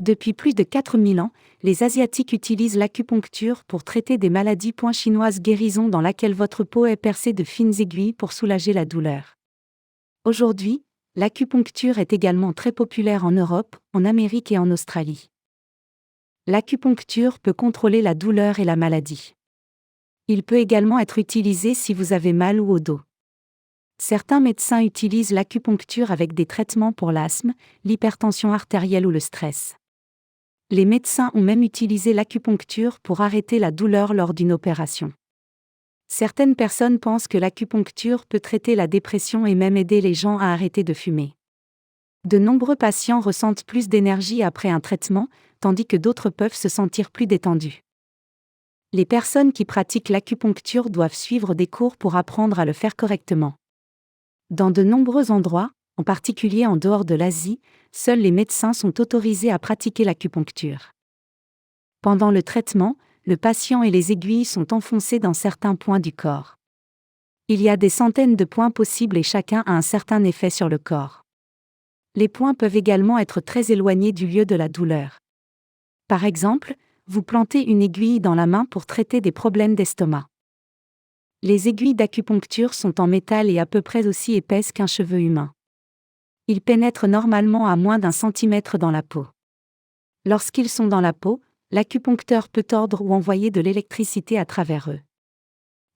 Depuis plus de 4000 ans, les Asiatiques utilisent l'acupuncture pour traiter des maladies. Chinoise guérison dans laquelle votre peau est percée de fines aiguilles pour soulager la douleur. Aujourd'hui, l'acupuncture est également très populaire en Europe, en Amérique et en Australie. L'acupuncture peut contrôler la douleur et la maladie. Il peut également être utilisé si vous avez mal ou au dos. Certains médecins utilisent l'acupuncture avec des traitements pour l'asthme, l'hypertension artérielle ou le stress. Les médecins ont même utilisé l'acupuncture pour arrêter la douleur lors d'une opération. Certaines personnes pensent que l'acupuncture peut traiter la dépression et même aider les gens à arrêter de fumer. De nombreux patients ressentent plus d'énergie après un traitement, tandis que d'autres peuvent se sentir plus détendus. Les personnes qui pratiquent l'acupuncture doivent suivre des cours pour apprendre à le faire correctement. Dans de nombreux endroits, en particulier en dehors de l'Asie, seuls les médecins sont autorisés à pratiquer l'acupuncture. Pendant le traitement, le patient et les aiguilles sont enfoncées dans certains points du corps. Il y a des centaines de points possibles et chacun a un certain effet sur le corps. Les points peuvent également être très éloignés du lieu de la douleur. Par exemple, vous plantez une aiguille dans la main pour traiter des problèmes d'estomac. Les aiguilles d'acupuncture sont en métal et à peu près aussi épaisses qu'un cheveu humain. Ils pénètrent normalement à moins d'1 centimètre dans la peau. Lorsqu'ils sont dans la peau, l'acupuncteur peut tordre ou envoyer de l'électricité à travers eux.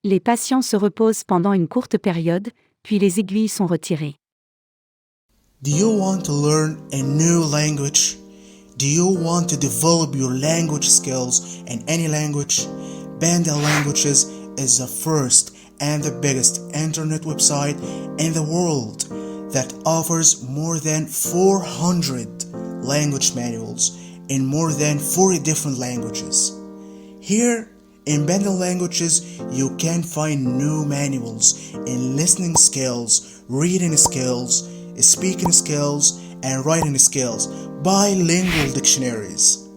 Les patients se reposent pendant une courte période, puis les aiguilles sont retirées. Do you want to learn a new language? Do you want to develop your language skills in any language? Banda Languages is the first and the biggest internet website in the world that offers more than 400 language manuals in more than 40 different languages. Here in Banda Languages, you can find new manuals in listening skills, reading skills, speaking skills, and writing skills, bilingual dictionaries.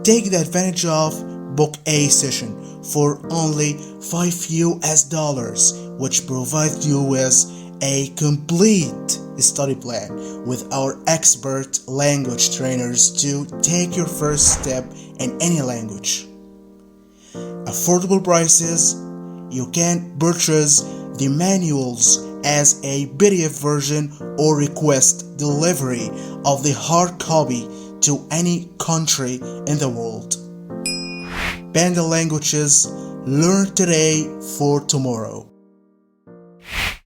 Take the advantage of Book A session for only $5, which provides you with a complete study plan with our expert language trainers to take your first step in any language. Affordable prices, you can purchase the manuals as a PDF version or request delivery of the hard copy to any country in the world. Banda Languages, learn today for tomorrow.